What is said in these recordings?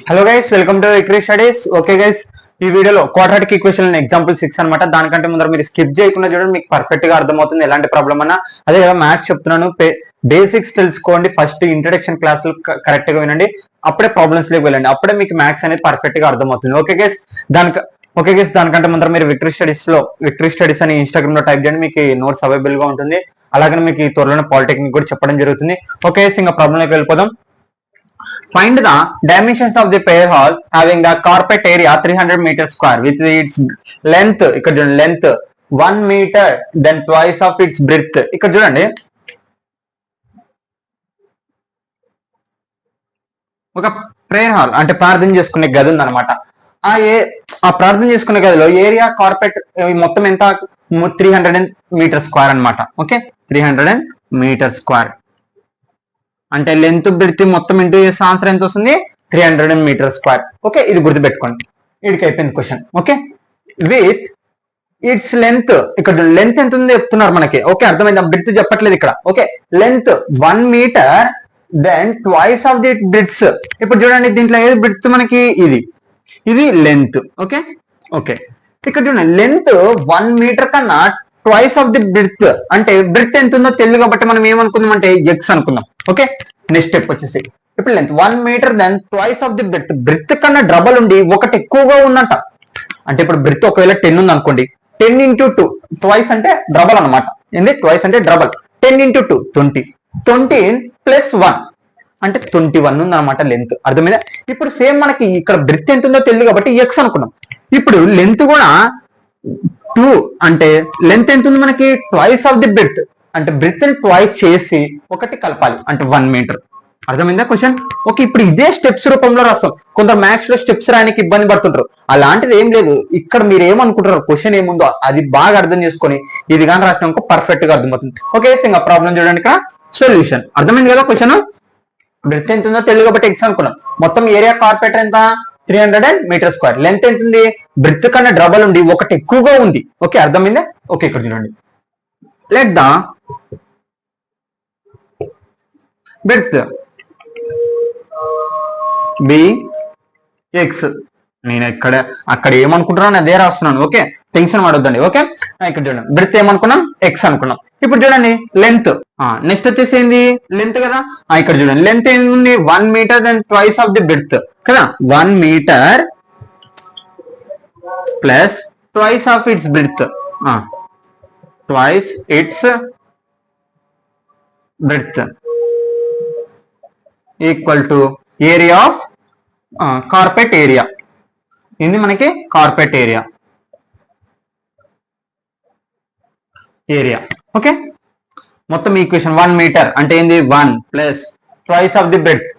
Hello guys, welcome to Vikri studies. Okay guys, ఈ వీడియోలో quadratic equation example 6 అనమాట. దానికంటే ముందర మీరు స్కిప్ చేయకుండా చూడండి, మీకు పర్ఫెక్ట్ గా అర్థమవుతుంది ఎలాంటి ప్రాబ్లం అన్నా. అదే కదా మ్యాథ్స్ చెప్తున్నాను, బేసిక్స్ తెలుసుకోండి. ఫస్ట్ ఇంట్రడక్షన్ క్లాసులు కరెక్ట్ గా వినండి, అప్పుడే ప్రాబ్లమ్స్ లోకి వెళ్ళండి, అప్పుడే మీకు మ్యాథ్స్ అనేది పర్ఫెక్ట్ గా అర్థమవుతుంది. ఓకే గైస్, దానికంటే ముందర మీరు విక్రీ స్టడీస్ అని ఇన్స్టాగ్రామ్ లో టైప్ చేయండి, మీకు నోట్స్ అవైలబుల్ గా ఉంటుంది. అలాగే మీకు ఈ త్వరలోనే పాలిటెక్నిక్ కూడా చెప్పడం జరుగుతుంది. ఓకే, ఇంకా ప్రాబ్లం లోకి వెళ్ళిపోదాం. Find the dimensions of the prayer hall having the carpet area 300 meters square with its length, ఇక్కడ చూడండి, length 1 meter then twice of its breadth. ఇక్కడ చూడండి, ఒక ప్రేయర్ హాల్ అంటే ప్రార్థన చేసుకునే గది ఉందన్నమాట. ఆ ప్రార్థన చేసుకునే గదిలో ఏరియా కార్పెట్ మొత్తం ఎంత, 300 మీటర్ స్క్వేర్ అనమాట. ఓకే, 300 మీటర్ స్క్వేర్ అంటే లెంత్ బ్రెడ్త్ మొత్తం ఇంటూ చేస్తే ఆన్సర్ ఎంత వస్తుంది, 300 మీటర్ స్క్వేర్. ఓకే, ఇది గుర్తుపెట్టుకోండి, వీడికి అయిపోయింది question. Okay, with its length, ఇక్కడ లెంత్ ఎంత ఉందో చెప్తున్నారు మనకి. ఓకే, అర్థమైంది, బ్రెడ్త్ చెప్పట్లేదు ఇక్కడ. Okay, length 1 metre then twice of the breadth. ఇప్పుడు చూడండి, దీంట్లో ఏది బ్రెడ్త్ మనకి, ఇది లెంత్. ఓకే ఓకే, ఇక్కడ చూడండి, లెంత్ 1 మీటర్ కన్నా ట్వైస్ ఆఫ్ ది బ్రెడ్త్ అంటే బ్రెడ్త్ ఎంత ఉందో తెలియదు కాబట్టి మనం ఏమనుకుందాం అంటే ఎక్స్ అనుకుందాం. ఓకే, నెక్స్ట్ స్టెప్ వచ్చేసి ఇప్పుడు length 1 metre then twice of the breadth. Breadth కన్నా డబల్ ఉండి ఒకటి ఎక్కువగా ఉందంట. అంటే ఇప్పుడు బ్రెడ్త్ ఒకవేళ 10 ఉంది అనుకోండి, 10 into 2 ట్వైస్ అంటే డబల్ అనమాట. ఏంది ట్వైస్ అంటే డబల్, 10 into 2 20, 20 ప్లస్ 1 అంటే 21 ఉంది అనమాట లెంత్. అర్థమైందా? ఇప్పుడు సేమ్ మనకి ఇక్కడ బ్రెడ్త్ ఎంత ఉందో తెలియదు కాబట్టి ఎక్స్ అనుకున్నాం. ఇప్పుడు లెంత్ కూడా 2 అంటే లెంత్ ఎంత ఉంది మనకి, ట్వైస్ ఆఫ్ ది బ్రెడ్త్ అంటే బ్రెడ్త్ ని ట్వైస్ చేసి ఒకటి కలపాలి అంటే 1 మీటర్. అర్థమైందా క్వశ్చన్? ఓకే, ఇప్పుడు ఇదే స్టెప్స్ రూపంలో రాస్తాం. కొందరు మ్యాథ్స్ లో స్టెప్స్ రాయడానికి ఇబ్బంది పడుతుంటారు, అలాంటిది ఏం లేదు. ఇక్కడ మీరు ఏమనుకుంటారు, క్వశ్చన్ ఏముందో అది బాగా అర్థం చేసుకొని ఇది కానీ రాసినాక పర్ఫెక్ట్ గా అర్థమవుతుంది. ఓకే, ఇంకా ప్రాబ్లం చూడండి, ఇక్కడ సొల్యూషన్. అర్థమైంది కదా క్వశ్చన్? బ్రెడ్త్ ఎంత ఉందో తెలియదు కాబట్టి ఎక్స్ అనుకున్నాం. మొత్తం ఏరియా కార్పెట్ ఎంత, 300 మీటర్ స్క్వేర్. లెంత్ ఎంత ఉంది, బ్రెడ్త్ కన్నా డబల్ ఉంది, ఒకటి ఎక్కువగా ఉంది. ఓకే, అర్థమైందా? ఓకే, ఇక్కడ చూడండి, let the breadth be X. నేను అక్కడ ఏమనుకుంటున్నాను అదే రాస్తున్నాను. Okay, tension పడొద్దండి. ఓకే, ఇక్కడ చూడండి, బ్రెడ్త్ ఏమనుకున్నాం, ఎక్స్ అనుకున్నాం. ఇప్పుడు చూడండి లెంత్, నెక్స్ట్ వచ్చేసి ఏంది, లెంత్ కదా. ఇక్కడ చూడండి, లెంత్ ఏంది, 1 metre then twice of the breadth కదా. 1 metre plus twice of its breadth, twice its breadth equal to area of carpet area. ఇది మనకి కార్పెట్ ఏరియా. ఓకే, మొత్తం ఈక్వేషన్ 1 మీటర్ అంటే ఏంది, 1 plus twice of the breadth,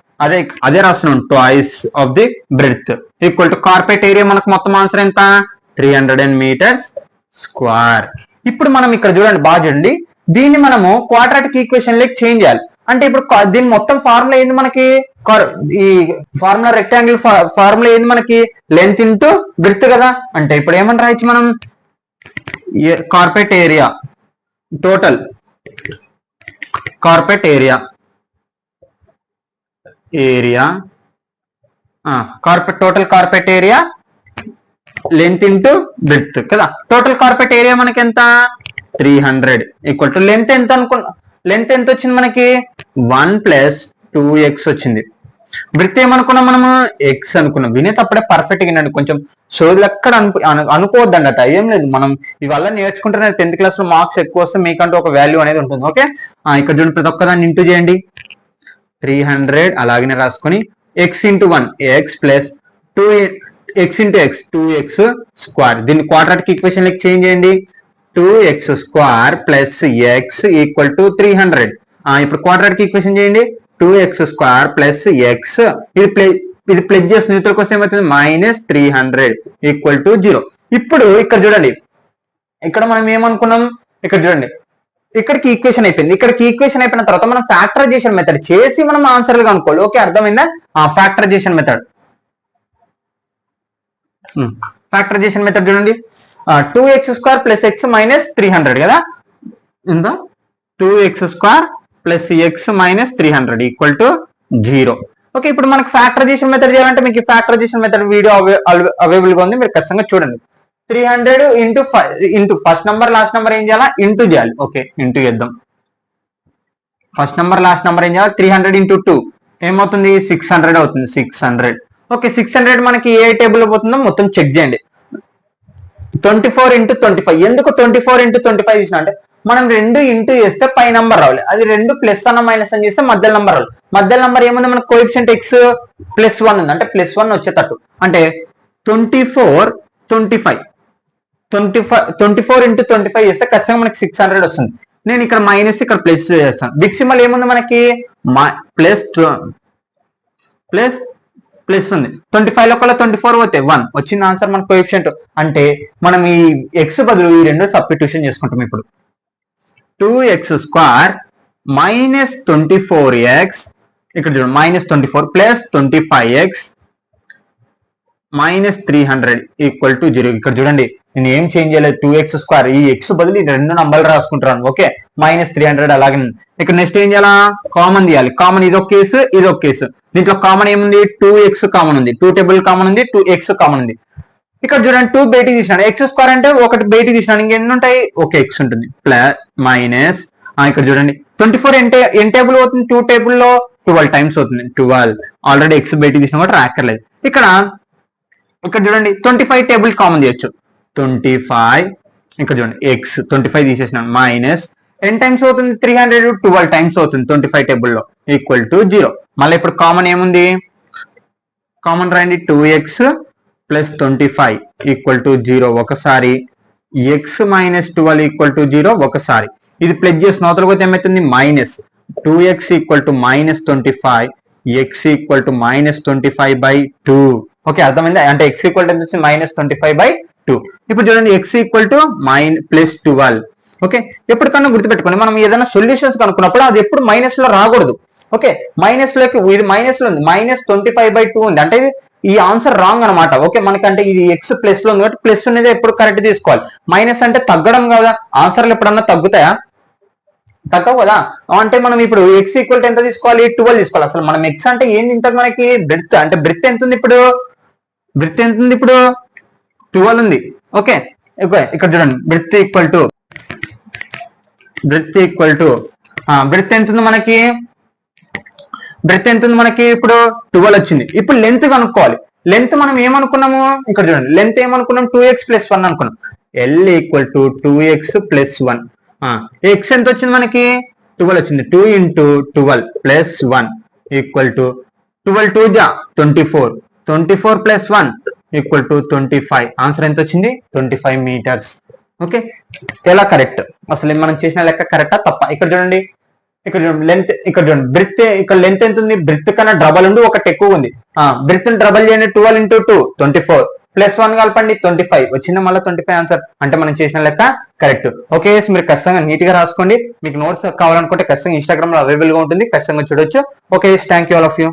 అదే రాస్తున్నాం, twice of the breadth equal to carpet area. మనకు మొత్తం answer ఎంత, 300 మీటర్స్ స్క్వేర్. ఇప్పుడు మనం ఇక్కడ చూడండి, బాగా చూడండి, దీన్ని మనము క్వాడ్రాటిక్ ఈక్వేషన్ లెక్క చేంజ్ చేయాలి. అంటే ఇప్పుడు దీని మొత్తం ఫార్ములా ఏంది మనకి, ఈ ఫార్ములా రెక్టాంగిల్ ఫార్ములా ఏంది మనకి, లెంత్ ఇంటూ బ్రెడ్త్ కదా. అంటే ఇప్పుడు ఏమని రాయొచ్చు మనం, carpet area, total carpet area, total carpet area length into breadth కదా. టోటల్ కార్పెట్ ఏరియా మనకి ఎంత, 300 ఈక్వల్ టు లెంత్ ఎంత అనుకున్నా, లెంత్ ఎంత వచ్చింది మనకి, 1 ప్లస్ 2x వచ్చింది. బ్రెడ్త్ ఏమనుకున్నాం మనము, ఎక్స్ అనుకున్నాం. వినేటప్పుడే పర్ఫెక్ట్ గా వినండి, కొంచెం సోదులు ఎక్కడ అనుకోవద్దండి అట. ఏం లేదు, మనం ఇవల్ల నేర్చుకుంటే 10th క్లాస్ లో మార్క్స్ ఎక్కువ వస్తే మీకంటూ ఒక వాల్యూ అనేది ఉంటుంది. ఓకే, ఇక్కడ చూడండి, ప్రతి ఒక్కదాన్ని ఇంటూ చేయండి, 300 అలాగనే రాసుకొని X into 1 X plus 2x into X 2x square. దీన్ని క్వాడ్రాటిక్ ఈక్వేషన్ లెక్క చేంజ్ చేయండి, 2x square plus X equal to 300. ఇప్పుడు క్వాడ్రాటిక్ ఈక్వేషన్ చేయండి, 2x స్క్వేర్ ప్లస్ ఎక్స్, ఇది ప్లస్ చేసి న్యూట్రల్ కోసం ఏమవుతుంది, -300 ఈక్వల్ టు 0. ఇప్పుడు ఇక్కడ చూడండి, ఇక్కడ మనం ఏమనుకున్నాం, ఇక్కడ చూడండి, ఇక్కడికి ఈక్వేషన్ అయిపోయింది. ఇక్కడికి ఈక్వేషన్ అయిపోయిన తర్వాత మనం ఫ్యాక్టరైజేషన్ మెథడ్ చేసి మనం ఆన్సర్లు కనుక్కోవాలి. ఓకే, అర్థమైందా? ఫ్యాక్టరైజేషన్ మెథడ్ చూడండి, 2x స్క్వేర్ ప్లస్ ఎక్స్ -300 కదా. ఇందా 2x square plus X -300 equal to 0. Okay, ఇప్పుడు మనకి ఫ్యాక్టరైజేషన్ మెథడ్ చేయాలంటే మీకు ఫ్యాక్టరైజేషన్ మెథడ్ వీడియో అవైలబుల్ గా ఉంది, మీరు ఖచ్చితంగా చూడండి. 300 into 5 into first number last number ఏం చేయాలా, ఇంటూ చేయాలి. ఓకే, ఇంటూ చేద్దాం. ఫస్ట్ నెంబర్ లాస్ట్ నెంబర్ ఏం చేయాలి, 300 ఇంటూ 2 ఏమవుతుంది, 600 అవుతుంది. 600. ఓకే, 600 మనకి ఏ టేబుల్ పోతుందో మొత్తం చెక్ చేయండి. 24 ఇంటూ 25. ఎందుకు 24 ఇంటూ 25 చేసిన అంటే మనం 2 ఇంటూ చేస్తే పై నంబర్ రావాలి, అది 2 ప్లస్ అన్న మైనస్ అని చేస్తే మధ్య నంబర్ రావాలి. మధ్య నంబర్ ఏముంది మనకు, కోఎఫిషియంట్ x +1 ఉంది, అంటే +1 వచ్చేటట్టు. అంటే 24 25 24 ఇంటూ 25 చేస్తే ఖచ్చితంగా మనకి 600 వస్తుంది. నేను ఇక్కడ మైనస్ ఇక్కడ ప్లస్ చేస్తాను. బిగ్ సింబల్ ఏముంది మనకి, ప్లస్ ఉంది. 25 లో 24 పోతే 1 వచ్చింది ఆన్సర్ మన కోఎఫిషియంట్. అంటే మనం ఈ ఎక్స్ బదులు ఈ రెండు సబ్స్టిట్యూషన్ చేసుకుంటాం. ఇప్పుడు 2x² మైనస్ 24x, ఇక్కడ చూడండి -24 plus 25x minus 300 equal to 0. ఇక్కడ చూడండి నేను ఏం చేంజ్ చేయలేదు, 2x² ఈ ఎక్స్ బదులు ఈ రెండు నంబర్లు రాసుకుంటాను. ఓకే, -300 అలాగే. ఇక్కడ నెక్స్ట్ ఏం చేయాలా, కామన్ తీయాలి. కామన్ ఇదొక కేసు, ఇదొక కేసు. దీంట్లో కామన్ ఏముంది, 2x కామన్ ఉంది, 2 టేబుల్ కామన్ ఉంది, 2x కామన్ ఉంది. ఇక్కడ చూడండి 2 బయటికి తీసినాను, x² అంటే ఒకటి బయటికి తీసినాను, ఇంకెన్ని ఉంటాయి, ఒక x ఉంటుంది. ప్లస్ మైనస్ ఇక్కడ చూడండి 24 ఎన్ టేబుల్ అవుతుంది, 2 టేబుల్లో 12 టైమ్స్ అవుతుంది. 12 ఆల్రెడీ x బయటికి తీసిన కూడా రాక్కర్లేదు. ఇక్కడ చూడండి 25 టేబుల్ కామన్ చేయొచ్చు. 25 ఇక్కడ చూడండి x 25 తీసేసినాను, మైనస్ ఎన్ టైమ్స్ అవుతుంది, 300 12 టైమ్స్ అవుతుంది 25 టేబుల్లో, ఈక్వల్ టు 0. మళ్ళీ ఇప్పుడు కామన్ ఏముంది, కామన్ రాయండి, 2x ప్లస్ 25 ఈక్వల్ టు 0 ఒకసారి, x మైనస్ 12 ఈక్వల్ టు 0 ఒకసారి. ఇది ప్లస్ చేసిన అవతల పోతే ఏమవుతుంది, minus 2x equal to -25, x equal to -25/2. Okay, అర్థమైంది. అంటే x ఈక్వల్ టు ఎంత వచ్చింది, -25/2. ఇప్పుడు చూడండి x ఈక్వల్ టు +12. ఓకే, ఎప్పటికన్నా గుర్తుపెట్టుకోండి, మనం ఏదైనా సొల్యూషన్స్ కనుక్కున్నప్పుడు అది ఎప్పుడు మైనస్ లో రాకూడదు. ఓకే, మైనస్ లోకి ఇది మైనస్ లో ఉంది, -25/2 ఉంది, అంటే ఈ ఆన్సర్ రాంగ్ అనమాట. ఓకే, మనకంటే ఇది x ప్లస్ లో ఉంది కాబట్టి ప్లస్ అనేది ఎప్పుడు కరెక్ట్ తీసుకోవాలి. మైనస్ అంటే తగ్గడం కదా, ఆన్సర్లు ఎప్పుడన్నా తగ్గుతాయా, తగ్గవు కదా. అంటే మనం ఇప్పుడు x ఈక్వల్ టు ఎంత తీసుకోవాలి, 12 తీసుకోవాలి. అసలు మనం x అంటే ఏంది, ఇంతకు మనకి బ్రెడ్త్, అంటే బ్రెడ్త్ ఎంత ఉంది ఇప్పుడు, బ్రెడ్త్ ఎంత ఉంది ఇప్పుడు 12 ఉంది. ఓకే, ఇక్కడ చూడండి బ్రెడ్త్ ఈక్వల్ టు బ్రెడ్త్ ఎంత ఉంది మనకి, బ్రెడ్త్ ఎంత ఉంది మనకి ఇప్పుడు 12 వచ్చింది. ఇప్పుడు లెంత్ కనుక్కోవాలి. లెంత్ మనం ఏమనుకున్నాము, ఇక్కడ చూడండి లెంత్ ఏమనుకున్నాం, 2x + 1 అనుకున్నాం. L equal to 2x + 1. x ఎంత వచ్చింది మనకి, 12 వచ్చింది. 2 × 12 + 1 ఈక్వల్ టు 12 2 జా 24, 24 + 1 ఈక్వల్ టు 25. ఆన్సర్ ఎంత వచ్చింది, 25 మీటర్స్. ఓకే, ఎలా కరెక్ట్, అసలు మనం చేసిన లెక్క కరెక్టా తప్ప. ఇక్కడ చూడండి లెంత్, ఇక్కడ చూడండి బ్రెడ్త్, ఇక్కడ లెంత్ ఎంత ఉంది, బ్రెడ్త్ కన్నా డబల్ ఉంది, ఒకటి ఎక్కువ ఉంది. బ్రెడ్త్ డబల్ చేయండి, 12 × 2 24 + 1 కలపండి 25 వచ్చింది, మళ్ళీ 25 ఆన్సర్. అంటే మనం చేసిన లెక్క కరెక్ట్. ఓకే, మీరు ఖచ్చితంగా నీట్ గా రాసుకోండి. మీకు నోట్స్ కావాలనుకుంటే ఖచ్చితంగా ఇన్స్టాగ్రామ్ లో అవైలబుల్ గా ఉంటుంది, ఖచ్చితంగా చూడొచ్చు. Okay, thank you all of you.